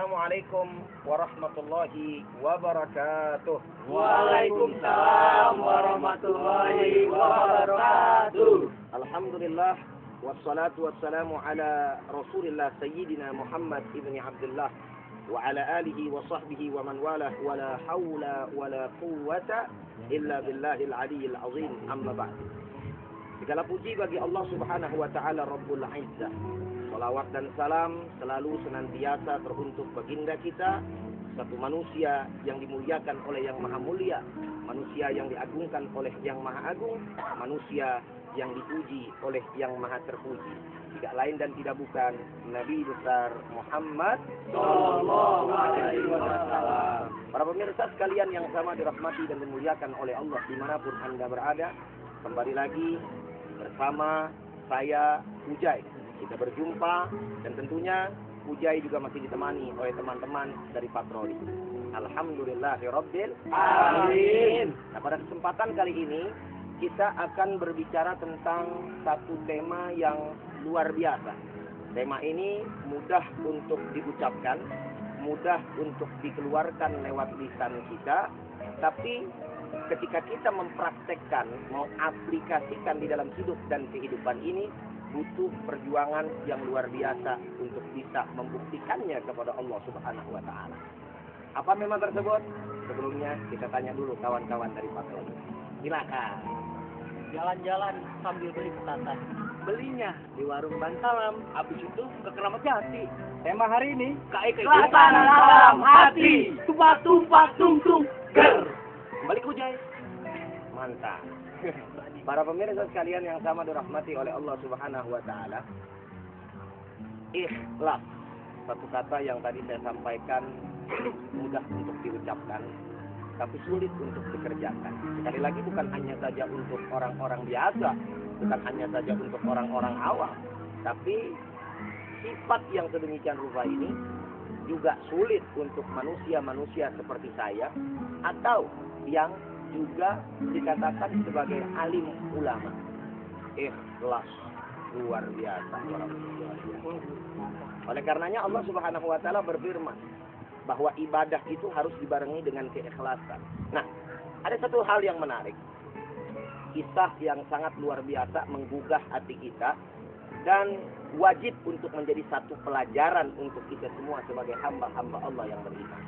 Assalamualaikum warahmatullahi wabarakatuh. Waalaikumsalam warahmatullahi wabarakatuh. Alhamdulillah wassalatu wassalamu ala Rasulillah Sayyidina Muhammad ibni Abdullah wa ala alihi wa sahbihi wa man walah wa la hawla wa la quwwata illa billahil aliyyil azim, amma ba'd. Segala puji bagi Allah Subhanahu wa taala Rabbul Izzah. Salawat dan salam selalu senantiasa teruntuk baginda kita, satu manusia yang dimuliakan oleh Yang Maha Mulia, manusia yang diagungkan oleh Yang Maha Agung, manusia yang dipuji oleh Yang Maha Terpuji. Tidak lain dan tidak bukan Nabi besar Muhammad sallallahu alaihi wasallam. Para pemirsa sekalian yang sama dirahmati dan dimuliakan oleh Allah dimanapun Anda berada, kembali lagi bersama saya Ujai. Kita berjumpa dan tentunya Ujai juga masih ditemani oleh teman-teman dari patroli. Alhamdulillahirabbil alamin. Nah, pada kesempatan kali ini kita akan berbicara tentang satu tema yang luar biasa. Tema ini mudah untuk diucapkan, mudah untuk dikeluarkan lewat lisan kita, tapi ketika kita mempraktekkan, mau aplikasikan di dalam hidup dan kehidupan ini, butuh perjuangan yang luar biasa untuk bisa membuktikannya kepada Allah Subhanahu wa taala. Apa tema tersebut? Sebelumnya kita tanya dulu kawan-kawan dari patroli. Silakan. Jalan-jalan sambil beli petasan. Belinya di warung Bantalam, habis itu ke Keramat Jati. Tema hari ini Keikhlasan dalam hati. Tumpak-tumpak tung-tung ger. Kembali ke Ujai. Mantap. Para pemirsa sekalian yang sama dirahmati oleh Allah Subhanahu wa taala. Ikhlas. Satu kata yang tadi saya sampaikan mudah untuk diucapkan, tapi sulit untuk dikerjakan. Sekali lagi bukan hanya saja untuk orang-orang biasa, bukan hanya saja untuk orang-orang awam, tapi sifat yang sedemikian rupa ini juga sulit untuk manusia-manusia seperti saya atau yang juga dikatakan sebagai alim ulama. Ikhlas luar biasa. Oleh karenanya Allah Subhanahu wa taala berfirman bahwa ibadah itu harus dibarengi dengan keikhlasan. Nah, ada satu hal yang menarik. Kisah yang sangat luar biasa menggugah hati kita dan wajib untuk menjadi satu pelajaran untuk kita semua sebagai hamba-hamba Allah yang beriman.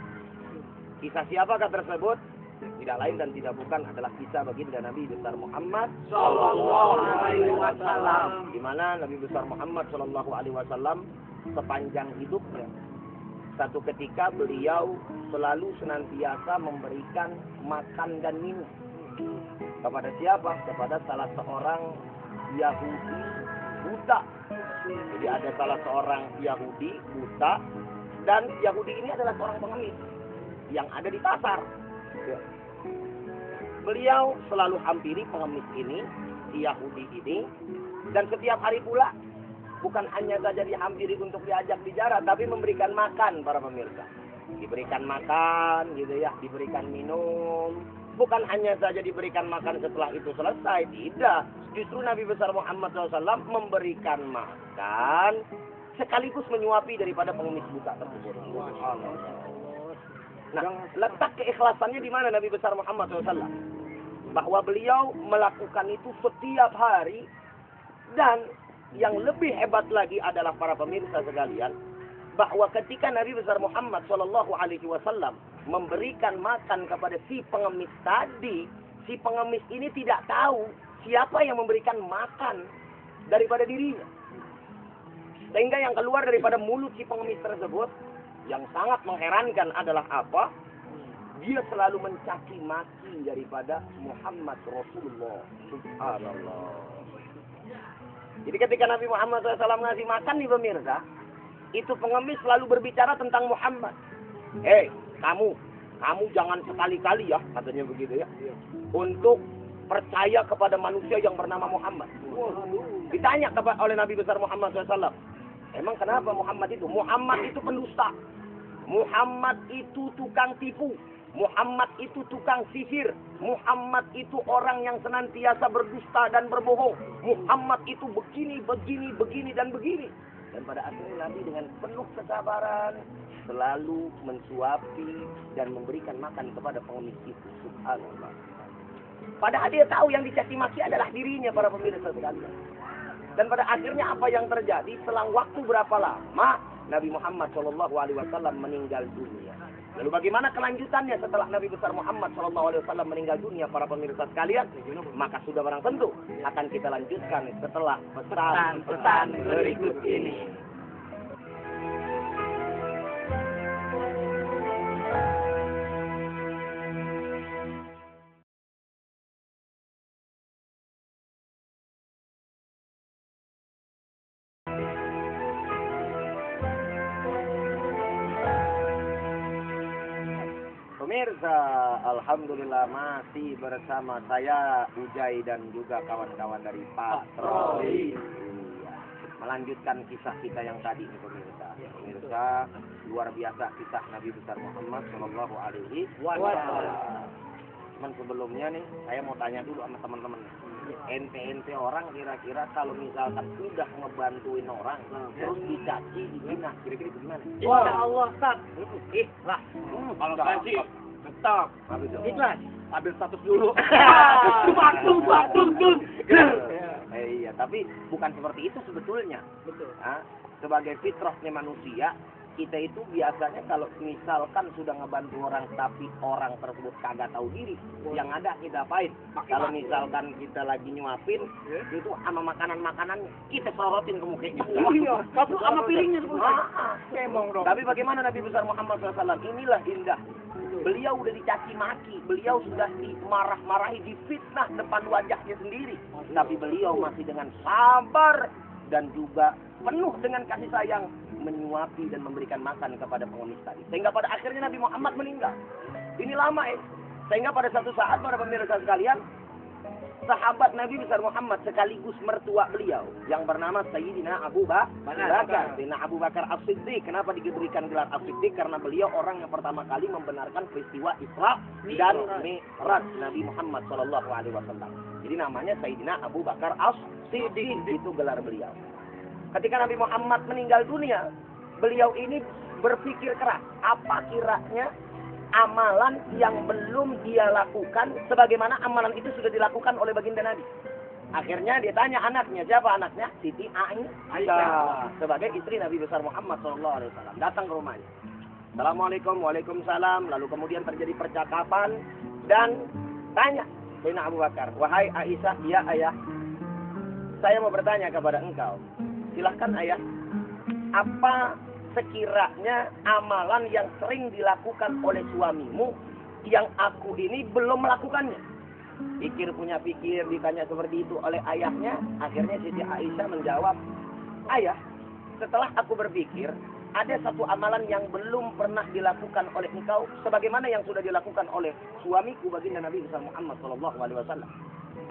Kisah siapakah tersebut? Tidak lain dan tidak bukan adalah kisah baginda Nabi besar Muhammad sallallahu alaihi wasallam, di mana Nabi besar Muhammad sallallahu alaihi wasallam sepanjang hidupnya satu ketika beliau selalu senantiasa memberikan makan dan minum kepada siapa? Kepada salah seorang Yahudi buta. Jadi ada salah seorang Yahudi buta, dan Yahudi ini adalah seorang pengemis yang ada di pasar. Beliau selalu hampiri pengemis ini, si Yahudi ini, dan setiap hari pula bukan hanya saja dihampiri untuk diajak bicara, tapi memberikan makan para pemirsa. Diberikan makan, gitu ya, diberikan minum. Bukan hanya saja diberikan makan setelah itu selesai, tidak. Justru Nabi besar Muhammad SAW memberikan makan sekaligus menyuapi daripada pengemis buta tersebut. Nah, letak keikhlasannya di mana Nabi besar Muhammad SAW? Bahwa beliau melakukan itu setiap hari, dan yang lebih hebat lagi adalah para pemirsa sekalian, bahwa ketika Nabi besar Muhammad SAW memberikan makan kepada si pengemis tadi, si pengemis ini tidak tahu siapa yang memberikan makan daripada dirinya. Sehingga yang keluar daripada mulut si pengemis tersebut yang sangat mengherankan adalah apa? Dia selalu mencaci maki daripada Muhammad Rasulullah. Subhanallah. Jadi ketika Nabi Muhammad SAW ngasih makan nih pemirsa, itu pengemis selalu berbicara tentang Muhammad. Kamu jangan sekali-kali ya, katanya begitu ya, untuk percaya kepada manusia yang bernama Muhammad. Ditanya oleh Nabi besar Muhammad SAW, emang kenapa Muhammad itu? Muhammad itu pendusta. Muhammad itu tukang tipu. Muhammad itu tukang sihir. Muhammad itu orang yang senantiasa berdusta dan berbohong. Muhammad itu begini, begini, begini, dan begini. Dan pada akhirnya Nabi dengan penuh kesabaran selalu mensuapi dan memberikan makan kepada pengemis itu. Subhanallah. Padahal dia tahu yang dicaci maki adalah dirinya, para pemirsa sekalian. Dan pada akhirnya apa yang terjadi? Selang waktu berapa lama Nabi Muhammad SAW meninggal dunia. Lalu bagaimana kelanjutannya setelah Nabi besar Muhammad SAW meninggal dunia, para pemirsa sekalian? Maka sudah barang tentu akan kita lanjutkan setelah pesan-pesan berikut ini. Pemirsa, alhamdulillah masih bersama saya Ujai dan juga kawan-kawan dari Patroli. Melanjutkan kisah kita yang tadi, pemirsa. Pemirsa, luar biasa kisah Nabi besar Muhammad Shallallahu Alaihi Wasallam. Cuman sebelumnya nih, saya mau tanya dulu sama teman-teman. Ente orang kira-kira kalau misalkan udah ngebantuin orang terus dicaci, dihina, kira-kira itu gimana? Insya Allah, Ustaz. Lah, Kalau caci, tetap. Ikhlas. Ambil status dulu. Iya, tapi bukan seperti itu sebetulnya. Betul. Sebagai fitrahnya manusia, kita itu biasanya kalau misalkan sudah ngebantu orang tapi orang tersebut kagak tahu diri, yang ada kita apain? Kalau misalkan kita lagi nyuapin, itu sama makanan-makanan kita sorotin ke mukanya. Iya, sama piringnya sebetulnya. Cemong dong. Tapi bagaimana Nabi besar Muhammad SAW? Inilah indah. Beliau udah dicaci maki, beliau sudah dimarah-marahi, difitnah depan wajahnya sendiri. Tapi beliau masih dengan sabar dan juga penuh dengan kasih sayang menyuapi dan memberikan makan kepada pengemis tadi. Sehingga pada akhirnya Nabi Muhammad meninggal. Ini lama Sehingga pada satu saat, para pemirsa sekalian, sahabat Nabi besar Muhammad sekaligus mertua beliau yang bernama Sayyidina Abu Bakar. Sayyidina Abu Bakar As-Siddiq. Kenapa diberikan gelar As-Siddiq? Karena beliau orang yang pertama kali membenarkan peristiwa Isra dan Mi'raj Nabi Muhammad SAW. Jadi namanya Sayyidina Abu Bakar As-Siddiq, itu gelar beliau. Ketika Nabi Muhammad meninggal dunia, beliau ini berpikir keras. Apa kiranya amalan yang belum dia lakukan, sebagaimana amalan itu sudah dilakukan oleh baginda Nabi. Akhirnya dia tanya anaknya, siapa anaknya? Siti Aisyah, sebagai istri Nabi besar Muhammad SAW. Datang ke rumahnya. Assalamualaikum, waalaikumsalam. Lalu kemudian terjadi percakapan dan tanya Sayyidina Abu Bakar, wahai Aisyah, ya ayah, saya mau bertanya kepada engkau. Silahkan ayah, apa sekiranya amalan yang sering dilakukan oleh suamimu yang aku ini belum melakukannya? Pikir, ditanya seperti itu oleh ayahnya. Akhirnya Siti Aisyah menjawab, ayah, setelah aku berpikir, ada satu amalan yang belum pernah dilakukan oleh engkau sebagaimana yang sudah dilakukan oleh suamiku baginda Nabi besar Muhammad SAW.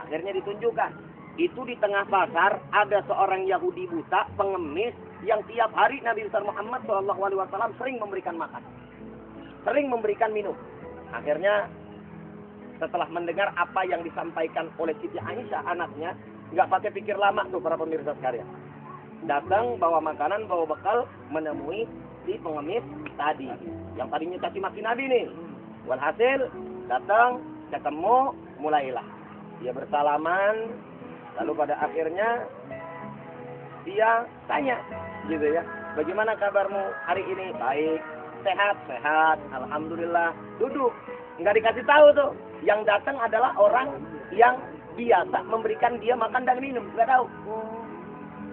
Akhirnya ditunjukkan. Itu di tengah pasar ada seorang Yahudi buta, pengemis, yang tiap hari Nabi besar Muhammad SAW sering memberikan makan, sering memberikan minum. Akhirnya setelah mendengar apa yang disampaikan oleh Siti Aisyah anaknya, nggak pakai pikir lama tuh para pemirsa sekalian, datang bawa makanan, bawa bekal, menemui si pengemis tadi, yang tadinya caci maki Nabi nih. Walhasil datang, ketemu, mulailah dia bersalaman. Lalu pada akhirnya dia tanya, gitu ya, bagaimana kabarmu hari ini? Baik, sehat, alhamdulillah. Duduk, nggak dikasih tahu tuh. Yang datang adalah orang yang biasa memberikan dia makan dan minum, nggak tahu.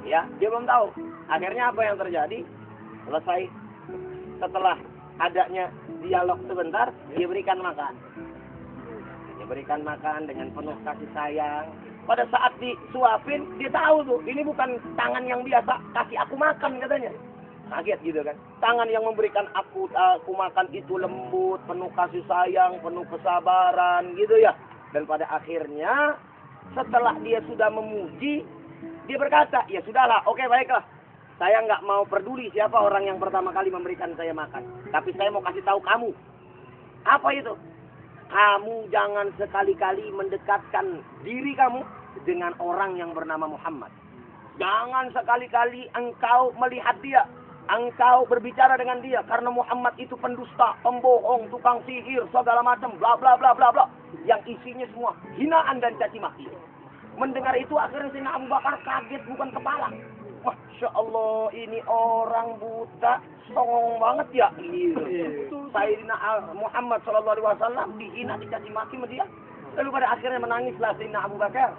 Ya, dia belum tahu. Akhirnya apa yang terjadi? Selesai. Setelah adanya dialog sebentar, dia berikan makan. Dia berikan makan dengan penuh kasih sayang. Pada saat disuapin, dia tahu tuh, ini bukan tangan yang biasa kasih aku makan katanya. Kaget gitu kan. Tangan yang memberikan aku makan itu lembut, penuh kasih sayang, penuh kesabaran gitu ya. Dan pada akhirnya setelah dia sudah memuji, dia berkata, ya sudahlah, oke baiklah. Saya nggak mau peduli siapa orang yang pertama kali memberikan saya makan. Tapi saya mau kasih tahu kamu. Apa itu? Kamu jangan sekali-kali mendekatkan diri kamu dengan orang yang bernama Muhammad. Jangan sekali-kali engkau melihat dia engkau berbicara dengan dia karena Muhammad itu pendusta, pembohong, tukang sihir, segala macam, bla bla bla bla bla, yang isinya semua hinaan dan caci maki. Mendengar itu akhirnya Sayyidina Abu Bakar kaget bukan kepala. Masya Allah, ini orang buta, songong banget ya. Sayyidina Muhammad SAW dihina, dicaci maki sama dia. Lalu pada akhirnya menangislah Sayyidina Abu Bakar.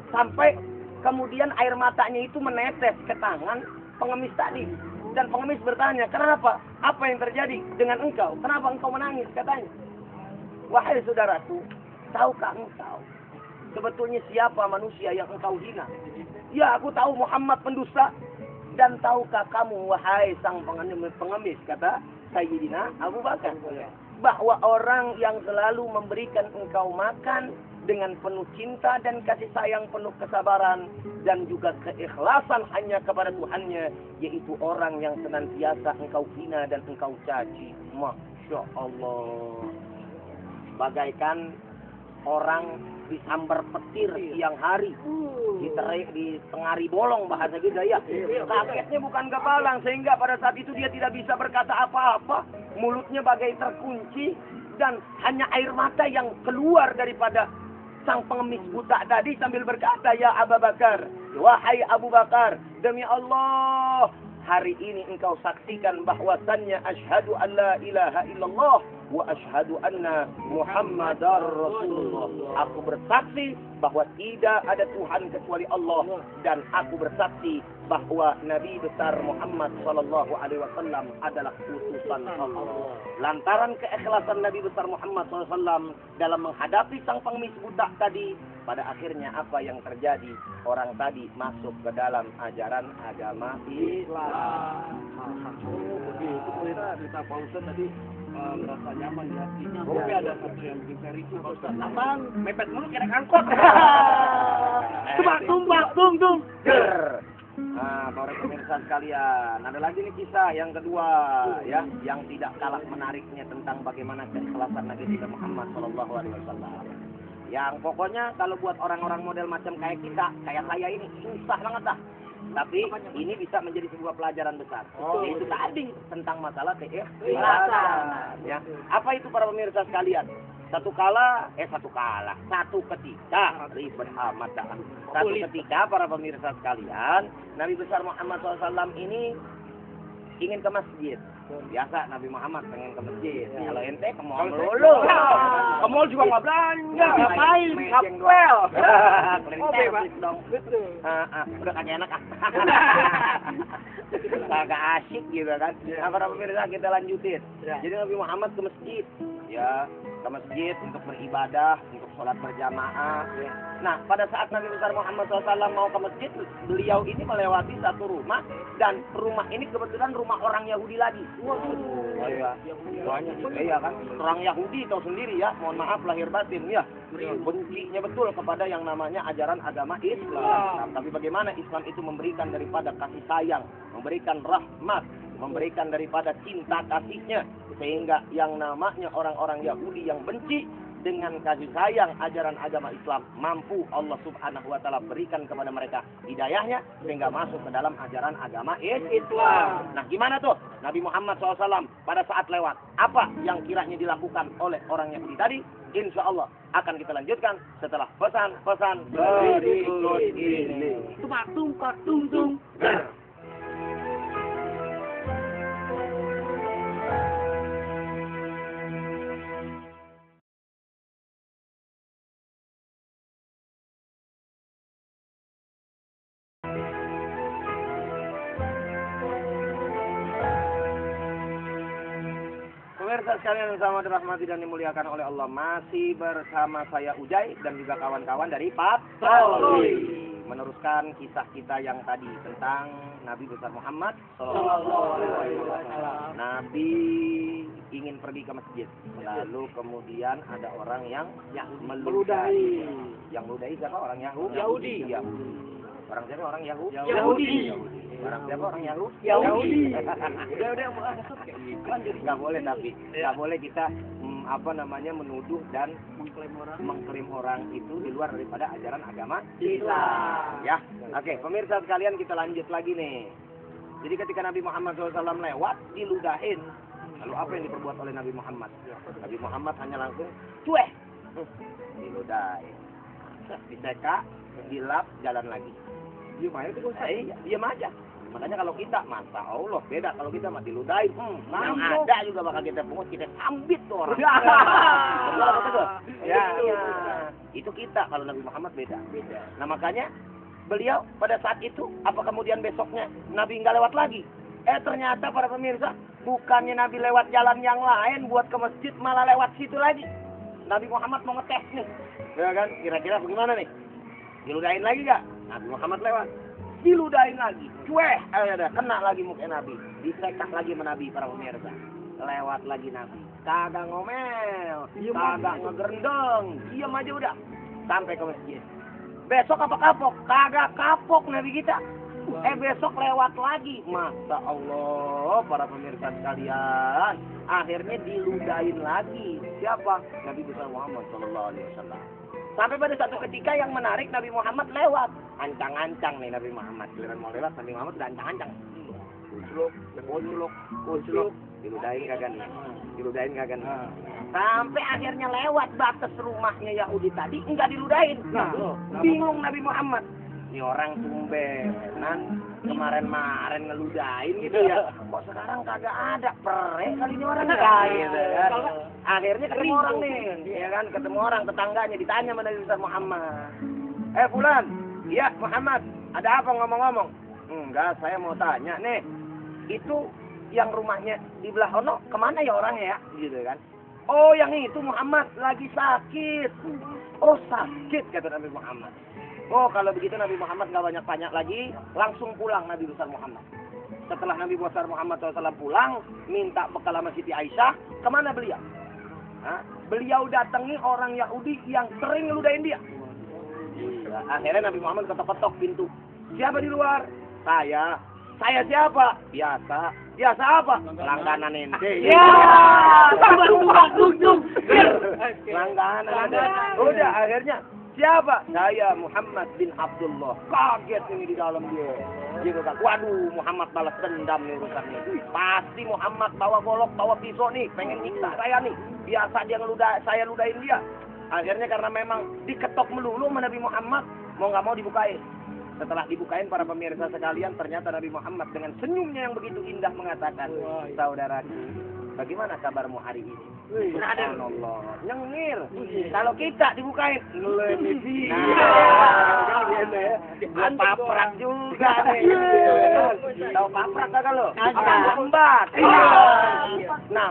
Sampai kemudian air matanya itu menetes ke tangan pengemis tadi. Dan pengemis bertanya, kenapa? Apa yang terjadi dengan engkau? Kenapa engkau menangis? Katanya. Wahai saudaraku, tahukah engkau sebetulnya siapa manusia yang engkau hina? Ya, aku tahu Muhammad pendusta. Dan tahukah kamu, wahai sang pengemis, kata Sayyidina Abu Bakar, bahwa orang yang selalu memberikan engkau makan dengan penuh cinta dan kasih sayang, penuh kesabaran dan juga keikhlasan hanya kepada Tuhannya, yaitu orang yang senantiasa engkau hina dan engkau caci. Masya Allah. Bagaikan orang disambar petir siang hari, di tengari bolong bahasa kita ya. Kagetnya bukan kepalang, sehingga pada saat itu dia tidak bisa berkata apa-apa. Mulutnya bagai terkunci dan hanya air mata yang keluar daripada sang pengemis buta tadi sambil berkata, ya Abu Bakar, wahai Abu Bakar, demi Allah, hari ini engkau saksikan bahwasannya asyhadu an la ilaha illallah wa asyhadu anna Muhammadar Rasulullah. Aku bersaksi bahwa tidak ada Tuhan kecuali Allah, dan aku bersaksi bahwa Nabi besar Muhammad sallallahu alaihi wasallam adalah utusan Allah. Lantaran keikhlasan Nabi besar Muhammad sallallahu alaihi wasallam dalam menghadapi sang pengemis buta tadi, pada akhirnya apa yang terjadi? Orang tadi masuk ke dalam ajaran agama Islam. Begitu cerita Pak Ustaz tadi merasa nyaman di hatinya. Tapi ada satu yang bikin saya risih Pak Ustaz. Abang, mepet mulu kira angkot. Tumbak, tung. Ger. Nah, para pemirsa sekalian, ada lagi nih kisah yang kedua ya, yang tidak kalah menariknya tentang bagaimana keikhlasan Nabi kita Muhammad sallallahu alaihi wasallam. Yang pokoknya kalau buat orang-orang model macam kayak kita, kayak saya ini susah banget dah. Tapi ini bisa menjadi sebuah pelajaran besar. Yaitu tadi tentang masalah keikhlasan. Ya. Apa itu para pemirsa sekalian? Satu ketika ribet amat dah. Satu ketika para pemirsa sekalian, Nabi besar Muhammad SAW ini ingin ke masjid. Biasa Nabi Muhammad pengen ke masjid. Kalau ente ke mall dulu. Ke mall juga nggak belanja. Ngapain? Ngapel. Keliling servis dong. Udah kagak enak ah. Kagak asyik gitu kan. Nah, para pemirsa kita lanjutin. Jadi Nabi Muhammad ke masjid. Ya, ke masjid untuk beribadah, untuk sholat berjamaah. Nah, pada saat Nabi besar Muhammad SAW mau ke masjid, beliau ini melewati satu rumah, dan rumah ini kebetulan rumah orang Yahudi lagi. Oh iya, banyak juga ya kan. Orang Yahudi tahu sendiri ya, mohon maaf lahir batin ya, bencinya betul kepada yang namanya ajaran agama Islam. Tapi bagaimana Islam itu memberikan daripada kasih sayang, memberikan rahmat, memberikan daripada cinta kasihnya, sehingga yang namanya orang-orang Yahudi yang benci dengan kasih sayang ajaran agama Islam, mampu Allah Subhanahu wa taala berikan kepada mereka hidayahnya sehingga masuk ke dalam ajaran agama Islam. Nah, gimana tuh Nabi Muhammad SAW pada saat lewat? Apa yang kiranya dilakukan oleh orang Yahudi tadi? Insya Allah akan kita lanjutkan setelah pesan-pesan berikut ini. Tung. Pemirsa sekalian yang sama dirahmati dan dimuliakan oleh Allah, masih bersama saya Ujai dan juga kawan-kawan dari Patroli meneruskan kisah kita yang tadi tentang Nabi besar Muhammad sallallahu alaihi wasallam. Nabi ingin pergi ke masjid, lalu kemudian ada orang yang meludahi. Yang meludahi siapa? Orang Yahudi. Orang siapa? Orang Yahudi. Orang siapa? Orang Yahudi. Udah kan jadi nggak boleh, tapi nggak boleh kita menuduh dan mengklaim orang itu di luar daripada ajaran agama Islam. Ya, oke, pemirsa sekalian kita lanjut lagi nih. Jadi ketika Nabi Muhammad SAW lewat, diludahin. Lalu apa yang diperbuat oleh Nabi Muhammad? Nabi Muhammad hanya langsung cueh, diludahin, diseka, dilap, jalan lagi. Diam aja tuh. Diam aja. Makanya kalau kita, masa Allah beda kalau kita mah diludahin. Yang ada juga bakal kita pungut, kita sambit tuh orang. Betul. Ya. Itu kita, kalau Nabi Muhammad beda. Nah makanya beliau pada saat itu, apa kemudian besoknya Nabi nggak lewat lagi? Ternyata para pemirsa, bukannya Nabi lewat jalan yang lain buat ke masjid, malah lewat situ lagi. Nabi Muhammad mau ngetes nih, ya kan? Kira-kira bagaimana nih? Diludahin lagi nggak? Nabi Muhammad lewat, diludahin lagi, cueh, kena lagi muka Nabi, disekak lagi sama Nabi para pemirsa. Lewat lagi Nabi, kagak ngomel, kagak ngegerendeng, diam aja udah, sampai ke masjid. Besok apa kapok? Kagak kapok Nabi kita. Besok lewat lagi. Masa Allah, para pemirsa sekalian, akhirnya diludahin lagi. Siapa? Nabi besar Muhammad Sallallahu Alaihi Wasallam. Sampai pada satu ketika yang menarik, Nabi Muhammad lewat. Ancang-ancang nih Nabi Muhammad. Giliran mau lewat, Nabi Muhammad udah ancang-ancang. Kusluk. Diludahin kagak nih. Sampai akhirnya lewat batas rumahnya Yahudi tadi, enggak diludahin. Bingung Nabi Muhammad. Ini orang tumbenan kemarin ngeludahin gitu ya. Kok sekarang kagak ada, perek kali ini orang gitu kan. Akhirnya ketemu orang nih, ya kan, ketemu orang tetangganya, ditanya sama Nabi besar Muhammad. Fulan, iya Muhammad, ada apa ngomong-ngomong? Enggak, saya mau tanya nih, itu yang rumahnya di belah ono kemana ya orangnya ya, gitu kan? Oh yang itu Muhammad lagi sakit. Oh sakit, kata Nabi Muhammad. Oh kalau begitu Nabi Muhammad nggak banyak-banyak lagi, langsung pulang Nabi besar Muhammad. Setelah Nabi besar Muhammad SAW pulang, minta bekal sama Siti Aisyah, kemana beliau? Beliau datangi orang Yahudi yang sering ngeludahin dia. Akhirnya Nabi Muhammad ketok-ketok pintu. Siapa di luar? Saya. Saya siapa? Biasa. Biasa apa? Langganan ente. Ya, baru duduk. Langganan ente. Udah akhirnya. Siapa? Saya Muhammad bin Abdullah. Kaget ini di dalam dia. Gitu kan. Waduh, Muhammad balas dendam nih urusannya. Pasti Muhammad bawa golok, bawa pisau nih, pengen nyiksa saya nih. Biasa dia saya ludahin dia. Akhirnya karena memang diketok melulu sama Nabi Muhammad, mau nggak mau dibukain. Setelah dibukain para pemirsa sekalian, ternyata Nabi Muhammad dengan senyumnya yang begitu indah mengatakan, saudaraku, bagaimana kabarmu hari ini? Subhanallah, nyengir. Kalau kita dibukain, lebih. Nah, paprak juga nih. Tahu paprak kagak lo? Lambat. Nah,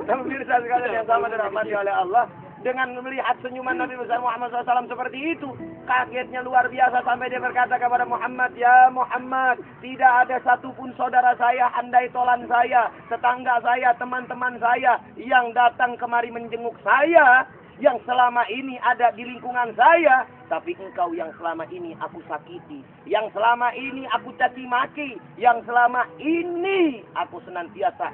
pemirsa sekalian yang sama dirahmati oleh Allah, dengan melihat senyuman Nabi besar Muhammad SAW seperti itu, kagetnya luar biasa sampai dia berkata kepada Muhammad, ya Muhammad, tidak ada satupun saudara saya, andai tolan saya, tetangga saya, teman-teman saya yang datang kemari menjenguk saya, yang selama ini ada di lingkungan saya, tapi engkau yang selama ini aku sakiti, yang selama ini aku caci maki, yang selama ini aku senantiasa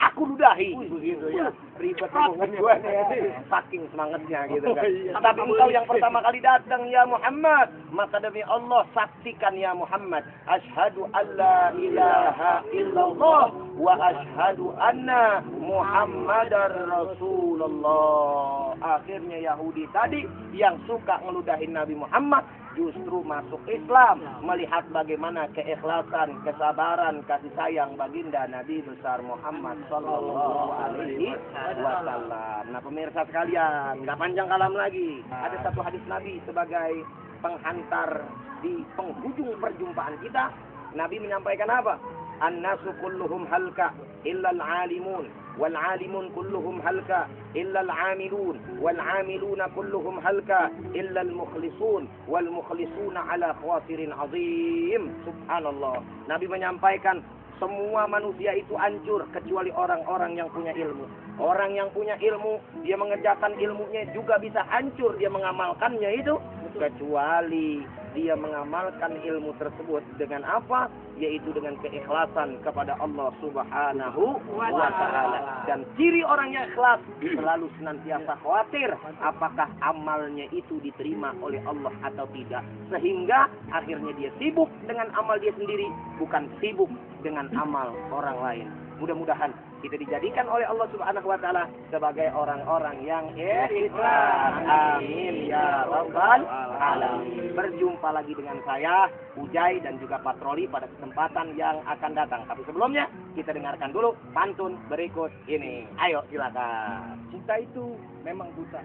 aku ludahi, begitu ya. Ribet banget gue nih, saking semangatnya gitu kan. Tapi engkau yang pertama kali datang ya Muhammad, maka demi Allah saksikan ya Muhammad, asyhadu alla ilaha illallah wa asyhadu anna Muhammadar Rasulullah. Akhirnya Yahudi tadi yang suka ngeludahin Nabi Muhammad justru masuk Islam, melihat bagaimana keikhlasan, kesabaran, kasih sayang baginda Nabi besar Muhammad Sallallahu Alaihi Wasallam. Nah pemirsa sekalian, nggak panjang kalam lagi, ada satu hadis Nabi sebagai penghantar di penghujung perjumpaan kita. Nabi menyampaikan apa? An-nasu kulluhum halka illa al-alimun, wal-alimun kulluhum halka illa al-amilun, wal-amiluna kulluhum halka illa al-mukhlisun, wal-mukhlisuna ala khawasirin azim. Subhanallah. Nabi menyampaikan semua manusia itu hancur kecuali orang-orang yang punya ilmu. Orang yang punya ilmu, dia mengerjakan ilmunya juga bisa hancur, dia mengamalkannya itu kecuali dia mengamalkan ilmu tersebut dengan apa? Yaitu dengan keikhlasan kepada Allah Subhanahu wa Ta'ala. Dan ciri orang yang ikhlas selalu senantiasa khawatir apakah amalnya itu diterima oleh Allah atau tidak, sehingga akhirnya dia sibuk dengan amal dia sendiri, bukan sibuk dengan amal orang lain. Mudah-mudahan kita dijadikan oleh Allah Subhanahu wa Ta'ala sebagai orang-orang yang ikhlas. Amin ya rabbal alamin. Berjumpa lagi dengan saya, Ujai, dan juga Patroli pada kesempatan yang akan datang. Tapi sebelumnya kita dengarkan dulu pantun berikut ini. Ayo silakan. Kita itu memang buta.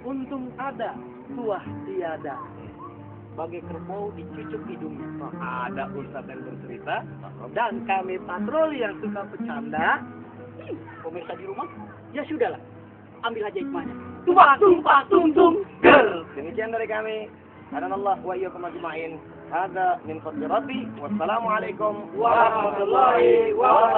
Untung ada, tuah tiada. Bagai kerbau dicucuk hidungnya. Ada ustadz yang bercerita, dan kami patroli yang suka bercanda. Pemirsa di rumah, ya sudahlah, ambil aja hikmahnya. Tumpah, tumpah, tung, ger. Demikian dari kami. Hadanallah wa iyyakum ajma'in. Hadza min fadli rabbi. Wassalamualaikum warahmatullahi wabarakatuh.